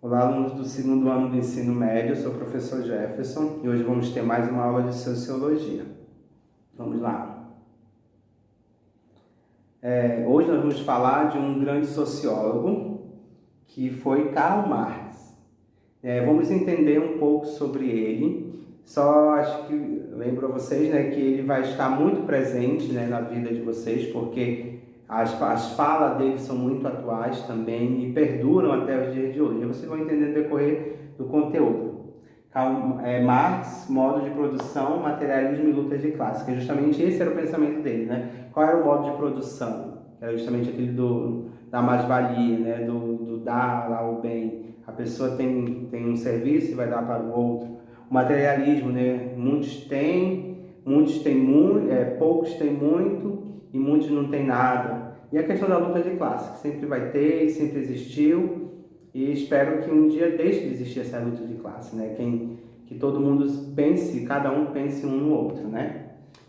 Olá, alunos do segundo ano do ensino médio, eu sou o professor Jefferson e hoje vamos ter mais uma aula de Sociologia. Vamos lá. Hoje nós vamos falar de um grande sociólogo que foi Karl Marx. Vamos entender um pouco sobre ele. Só acho que lembro a vocês, que ele vai estar muito presente, na vida de vocês, porque as falas dele são muito atuais também e perduram até os dias de hoje. E vocês vão entender no decorrer do conteúdo. Marx, modo de produção, materialismo e lutas de classe, que justamente esse era o pensamento dele, Qual era o modo de produção? Era justamente aquele da mais-valia, do dar lá o bem. A pessoa tem um serviço e vai dar para o outro. O materialismo, muitos têm muito, poucos têm muito e muitos não têm nada. E a questão da luta de classe, que sempre vai ter, sempre existiu, e espero que um dia deixe de existir essa luta de classe, que todo mundo pense, cada um pense um no outro,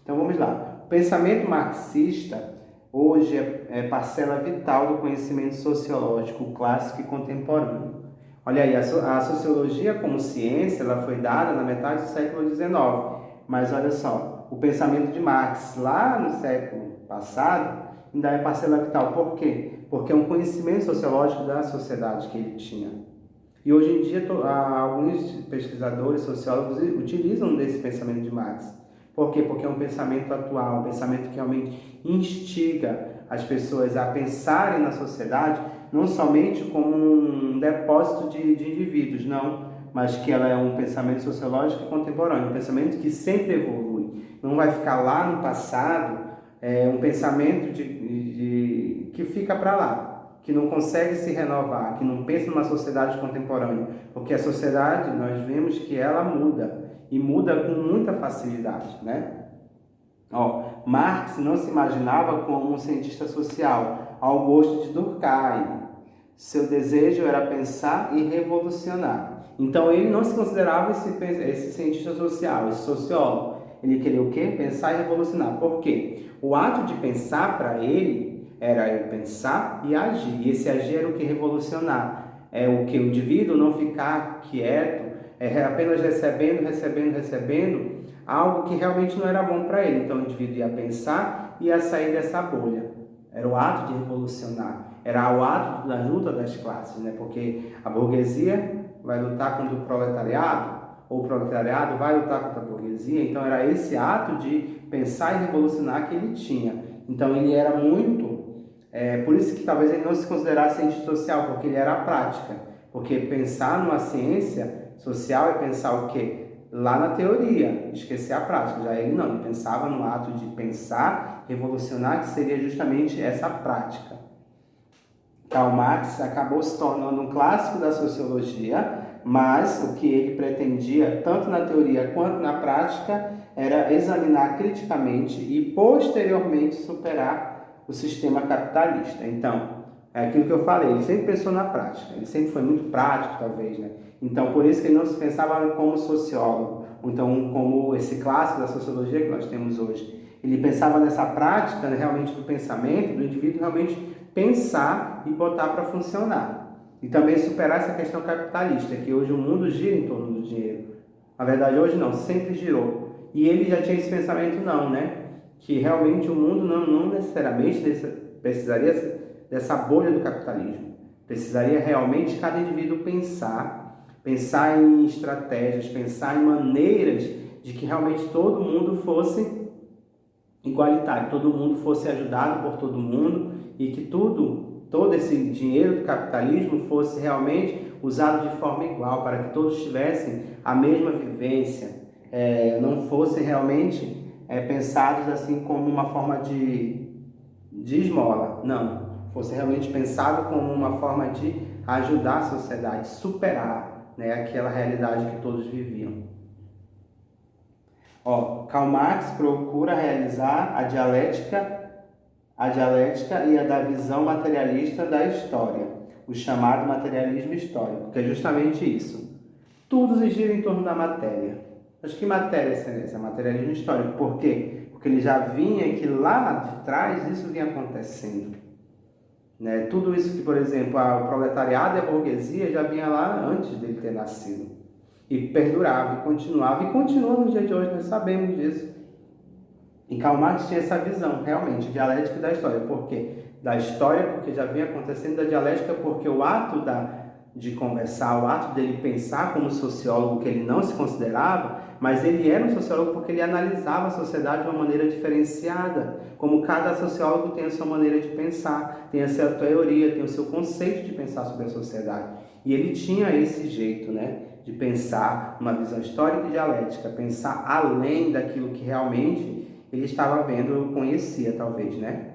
Então vamos lá. O pensamento marxista hoje é parcela vital do conhecimento sociológico clássico e contemporâneo. Olha aí, a sociologia como ciência, ela foi dada na metade do século XIX, mas olha só, o pensamento de Marx lá no século passado ainda é parcela vital. Por quê? Porque é um conhecimento sociológico da sociedade que ele tinha. E hoje em dia, alguns pesquisadores, sociólogos, utilizam desse pensamento de Marx. Por quê? Porque é um pensamento atual, um pensamento que realmente instiga as pessoas a pensarem na sociedade, não somente como um depósito de indivíduos, não, mas que ela é um pensamento sociológico contemporâneo, um pensamento que sempre evolui. Não vai ficar lá no passado, um pensamento que fica para lá, que não consegue se renovar, que não pensa numa sociedade contemporânea, porque a sociedade, nós vemos que ela muda, e muda com muita facilidade, Marx não se imaginava como um cientista social, ao gosto de Durkheim. Seu desejo era pensar e revolucionar. Então ele não se considerava esse cientista social, esse sociólogo. Ele queria o quê? Pensar e revolucionar. Por quê? O ato de pensar para ele era ele pensar e agir. E esse agir era o que? Revolucionar. É o que? O indivíduo não ficar quieto, apenas recebendo algo que realmente não era bom para ele. Então o indivíduo ia pensar e ia sair dessa bolha. Era o ato de revolucionar. Era o ato da luta das classes, Porque a burguesia vai lutar contra o proletariado, ou o proletariado vai lutar contra a burguesia. Então era esse ato de pensar e revolucionar que ele tinha. Então ele era muito, por isso que talvez ele não se considerasse cientista social, porque ele era a prática. Porque pensar numa ciência social é pensar o quê? Lá na teoria, esquecer a prática. Já ele não, ele pensava no ato de pensar, revolucionar, que seria justamente essa prática. Karl Marx acabou se tornando um clássico da sociologia, mas o que ele pretendia, tanto na teoria quanto na prática, era examinar criticamente e posteriormente superar o sistema capitalista. Então, é aquilo que eu falei, ele sempre pensou na prática, ele sempre foi muito prático, talvez, Então, por isso que ele não se pensava como sociólogo, ou então como esse clássico da sociologia que nós temos hoje. Ele pensava nessa prática, realmente, do pensamento, do indivíduo realmente pensar e botar para funcionar. E também superar essa questão capitalista, que hoje o mundo gira em torno do dinheiro. Na verdade, hoje não, sempre girou. E ele já tinha esse pensamento não, Que realmente o mundo não necessariamente precisaria dessa bolha do capitalismo. Precisaria realmente cada indivíduo pensar em estratégias, pensar em maneiras de que realmente todo mundo fosse igualitário, todo mundo fosse ajudado por todo mundo e que todo esse dinheiro do capitalismo fosse realmente usado de forma igual, para que todos tivessem a mesma vivência, não fossem realmente pensados assim como uma forma de esmola, não, fosse realmente pensado como uma forma de ajudar a sociedade, superar aquela realidade que todos viviam. Karl Marx procura realizar a dialética e a da visão materialista da história, o chamado materialismo histórico, que é justamente isso. Tudo se gira em torno da matéria. Mas que matéria é essa? Materialismo histórico. Por quê? Porque ele já vinha que lá de trás isso vinha acontecendo. né? Tudo isso que, por exemplo, o proletariado e a burguesia já vinha lá antes dele ter nascido. E perdurava, e continuava, e continua no dia de hoje, nós sabemos disso. E Karl Marx tinha essa visão, realmente, dialética da história. Por quê? Da história, porque já vinha acontecendo, da dialética, porque o ato de conversar, o ato dele pensar como sociólogo, que ele não se considerava, mas ele era um sociólogo porque ele analisava a sociedade de uma maneira diferenciada, como cada sociólogo tem a sua maneira de pensar, tem a sua teoria, tem o seu conceito de pensar sobre a sociedade. E ele tinha esse jeito, né, de pensar uma visão histórica e dialética, pensar além daquilo que realmente ele estava vendo, conhecia talvez, né?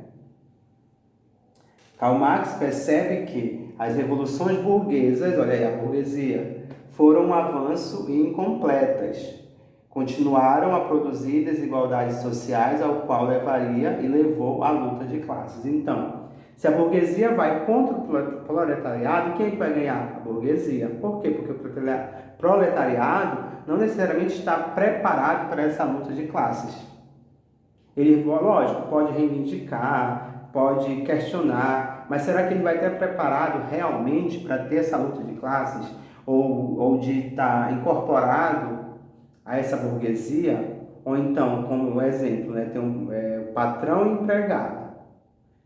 Karl Marx percebe que as revoluções burguesas, olha aí, a burguesia, foram um avanço e incompletas. Continuaram a produzir desigualdades sociais, ao qual levaria e levou à luta de classes. Então, se a burguesia vai contra o proletariado, quem é que vai ganhar? A burguesia. Por quê? Porque o proletariado não necessariamente está preparado para essa luta de classes. Ele, lógico, pode reivindicar, pode questionar, mas será que ele vai estar preparado realmente para ter essa luta de classes? Ou de estar incorporado a essa burguesia? Ou então, como exemplo, né, tem o patrão e o empregado.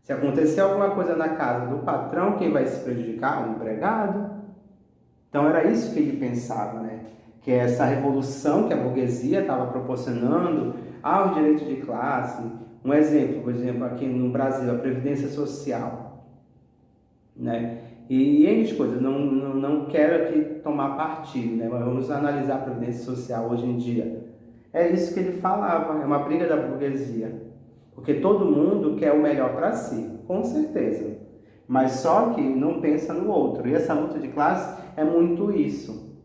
Se acontecer alguma coisa na casa do patrão, quem vai se prejudicar? O empregado. Então era isso que ele pensava, né? Que essa revolução que a burguesia estava proporcionando aos direitos de classe, um exemplo, por exemplo, aqui no Brasil, a Previdência Social, né? E N coisas, não quero aqui tomar partido, né? Mas vamos analisar a Previdência Social hoje em dia. É isso que ele falava, é uma briga da burguesia, porque todo mundo quer o melhor para si, com certeza, mas só que não pensa no outro, e essa luta de classe é muito isso,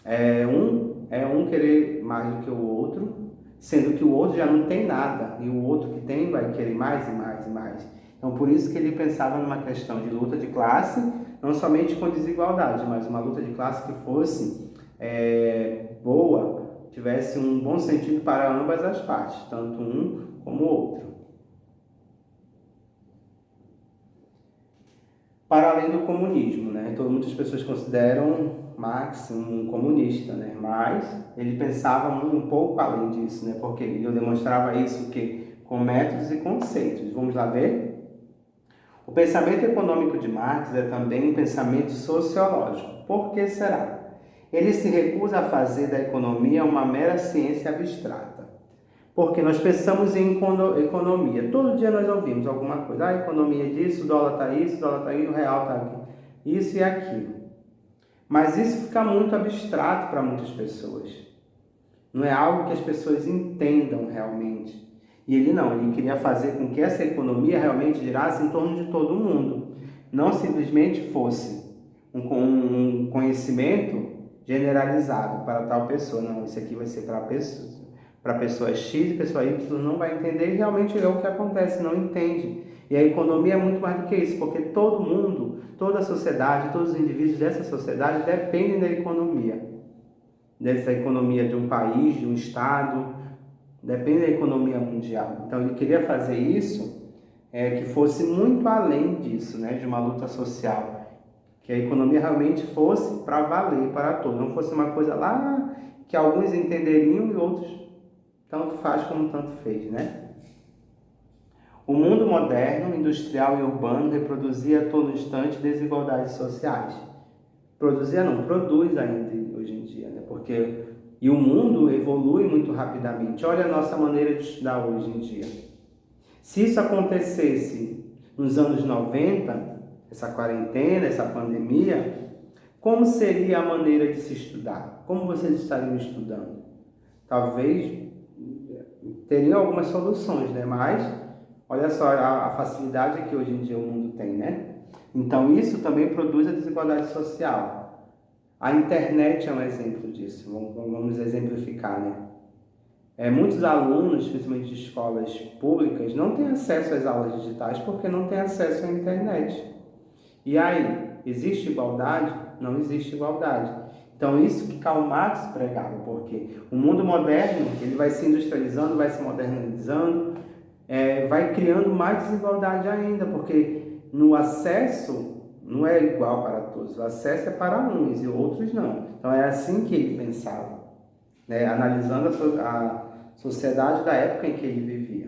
é um querer mais do que o outro, sendo que o outro já não tem nada, e o outro que tem vai querer mais e mais e mais. Então, por isso que ele pensava numa questão de luta de classe, não somente com desigualdade, mas uma luta de classe que fosse boa, tivesse um bom sentido para ambas as partes, tanto um como o outro. Para além do comunismo, né? Então, muitas pessoas consideram Marx um comunista, né? Mas ele pensava um pouco além disso, né? Porque ele demonstrava isso que com métodos e conceitos. Vamos lá ver? O pensamento econômico de Marx é também um pensamento sociológico. Por que será? Ele se recusa a fazer da economia uma mera ciência abstrata. Porque nós pensamos em economia. Todo dia nós ouvimos alguma coisa. A economia disso, o dólar está isso, o dólar está aí, o real está aqui. Isso e aquilo. Mas isso fica muito abstrato para muitas pessoas. Não é algo que as pessoas entendam realmente. E ele não, ele queria fazer com que essa economia realmente girasse em torno de todo mundo. Não simplesmente fosse um conhecimento generalizado para tal pessoa. Não, isso aqui vai ser para pessoa X e pessoa Y não vai entender, e realmente é o que acontece, não entende. E a economia é muito mais do que isso, porque todo mundo, toda a sociedade, todos os indivíduos dessa sociedade dependem da economia. Dessa economia de um país, de um estado, depende da economia mundial. Então ele queria fazer isso, que fosse muito além disso, né, de uma luta social. Que a economia realmente fosse para valer, para todos. Não fosse uma coisa lá que alguns entenderiam e outros tanto faz como tanto fez, né? O mundo moderno, industrial e urbano reproduzia a todo instante desigualdades sociais. Produzia não, produz ainda hoje em dia, né? E o mundo evolui muito rapidamente. Olha a nossa maneira de estudar hoje em dia. Se isso acontecesse nos anos 90, essa quarentena, essa pandemia, como seria a maneira de se estudar? Como vocês estariam estudando? Talvez teriam algumas soluções, né? Mas olha só a facilidade que hoje em dia o mundo tem, né? Então isso também produz a desigualdade social. A internet é um exemplo disso, vamos exemplificar, né? Muitos alunos, principalmente de escolas públicas, não têm acesso às aulas digitais porque não têm acesso à internet. E aí, existe igualdade? Não existe igualdade. Então, isso que Karl Marx pregava, porque o mundo moderno, ele vai se industrializando, vai se modernizando, vai criando mais desigualdade ainda, porque no acesso não é igual para todos, o acesso é para uns e outros não. Então é assim que ele pensava, né? Analisando a sociedade da época em que ele vivia.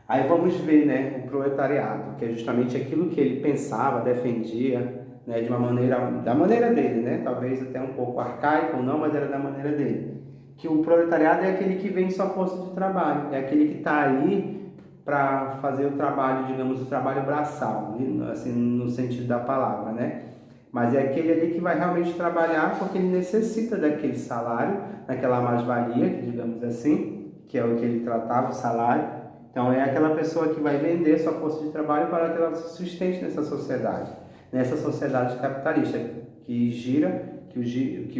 Aí vamos ver, né, o proletariado, que é justamente aquilo que ele pensava, defendia, né, de uma maneira, da maneira dele, né, talvez até um pouco arcaico ou não, mas era da maneira dele. Que o proletariado é aquele que vem sua força de trabalho, é aquele que está ali para fazer o trabalho, digamos, o trabalho braçal, assim, no sentido da palavra, né? Mas é aquele ali que vai realmente trabalhar porque ele necessita daquele salário, daquela mais-valia, digamos assim, que é o que ele tratava, o salário. Então é aquela pessoa que vai vender sua força de trabalho para que ela se sustente nessa sociedade capitalista que gira, que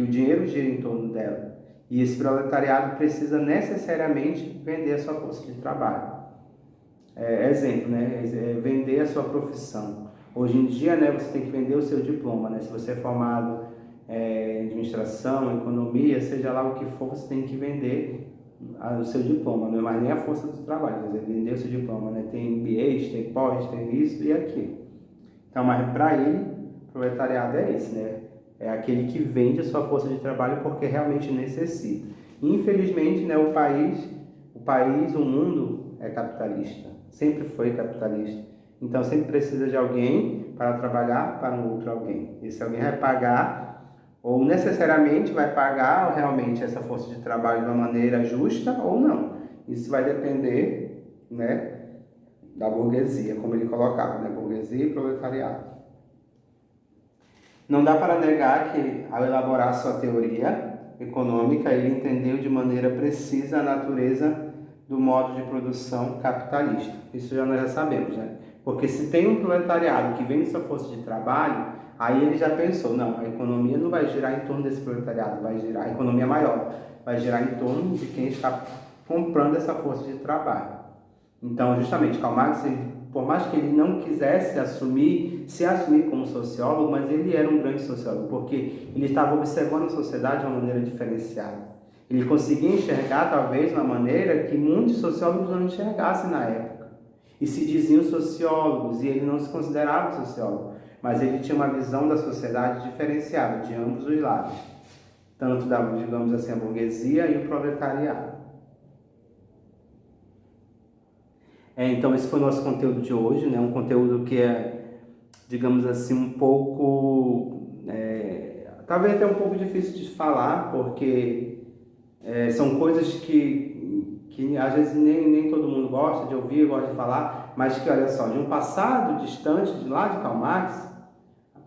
o dinheiro gira em torno dela. E esse proletariado precisa necessariamente vender a sua força de trabalho. Exemplo, né? Vender a sua profissão. Hoje em dia, né, você tem que vender o seu diploma, né? Se você é formado em administração, economia, seja lá o que for, você tem que vender o seu diploma, não é mais nem a força do trabalho, quer dizer, vender o seu diploma, né? Tem MBA, tem pós, tem isso e aquilo. Então, mas para ele, o proletariado é esse, né? É aquele que vende a sua força de trabalho porque realmente necessita. Infelizmente, né, o mundo é capitalista, sempre foi capitalista. Então, sempre precisa de alguém para trabalhar para um outro alguém. Esse alguém vai pagar, ou necessariamente vai pagar realmente essa força de trabalho de uma maneira justa ou não. Isso vai depender, né, da burguesia, como ele colocava, né, burguesia e proletariado. Não dá para negar que, ao elaborar sua teoria econômica, ele entendeu de maneira precisa a natureza do modo de produção capitalista. Isso nós já sabemos, né? Porque se tem um proletariado que vende sua força de trabalho, aí ele já pensou, não, a economia não vai girar em torno desse proletariado, vai girar, a economia maior, vai girar em torno de quem está comprando essa força de trabalho. Então, justamente, Karl Marx, por mais que ele não quisesse se assumir como sociólogo, mas ele era um grande sociólogo, porque ele estava observando a sociedade de uma maneira diferenciada. Ele conseguia enxergar, talvez, de uma maneira que muitos sociólogos não enxergassem na época. E se diziam sociólogos, e ele não se considerava sociólogo, mas ele tinha uma visão da sociedade diferenciada, de ambos os lados, tanto da, digamos assim, a burguesia e o proletariado. Então esse foi o nosso conteúdo de hoje, né? Um conteúdo que é, digamos assim, um pouco, talvez até um pouco difícil de falar, porque são coisas que às vezes nem todo mundo gosta de ouvir, gosta de falar, mas que, olha só, de um passado distante, de lá de Karl Marx,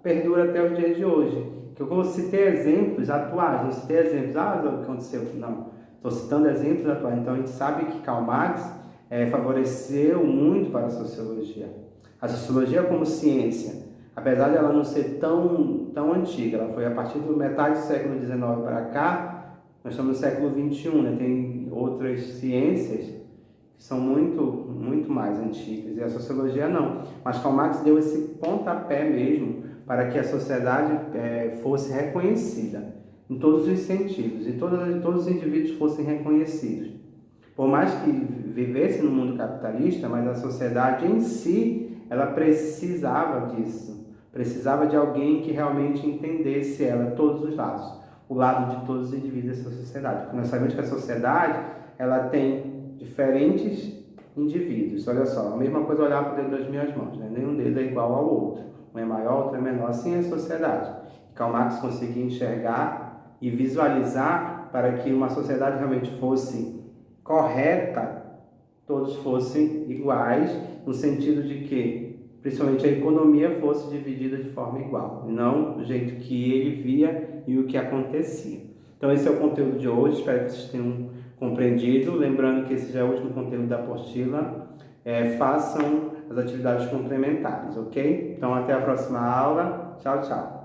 perdura até os dias de hoje. Que eu citei exemplos atuais, não citei exemplos, o que aconteceu, não. Estou citando exemplos atuais. Então a gente sabe que Karl Marx favoreceu muito para a sociologia. A sociologia como ciência, apesar de ela não ser tão antiga, ela foi a partir da metade do século XIX para cá, nós estamos no século XXI, né? Tem outras ciências que são muito mais antigas, e a sociologia não. Mas Karl Marx deu esse pontapé mesmo para que a sociedade fosse reconhecida em todos os sentidos, e todos os indivíduos fossem reconhecidos. Por mais que vivesse no mundo capitalista, mas a sociedade em si, ela precisava disso. Precisava de alguém que realmente entendesse ela, todos os lados. O lado de todos os indivíduos dessa sociedade. Porque nós sabemos que a sociedade, ela tem diferentes indivíduos. Olha só, a mesma coisa olhar para o dedo das minhas mãos, né? Nenhum dedo é igual ao outro. Um é maior, outro é menor. Assim é a sociedade. Karl Marx conseguia enxergar e visualizar para que uma sociedade realmente fosse correta, todos fossem iguais, no sentido de que, principalmente, a economia fosse dividida de forma igual, e não do jeito que ele via e o que acontecia. Então esse é o conteúdo de hoje, espero que vocês tenham compreendido. Lembrando que esse já é o último conteúdo da apostila. Façam as atividades complementares, ok? Então até a próxima aula. Tchau, tchau.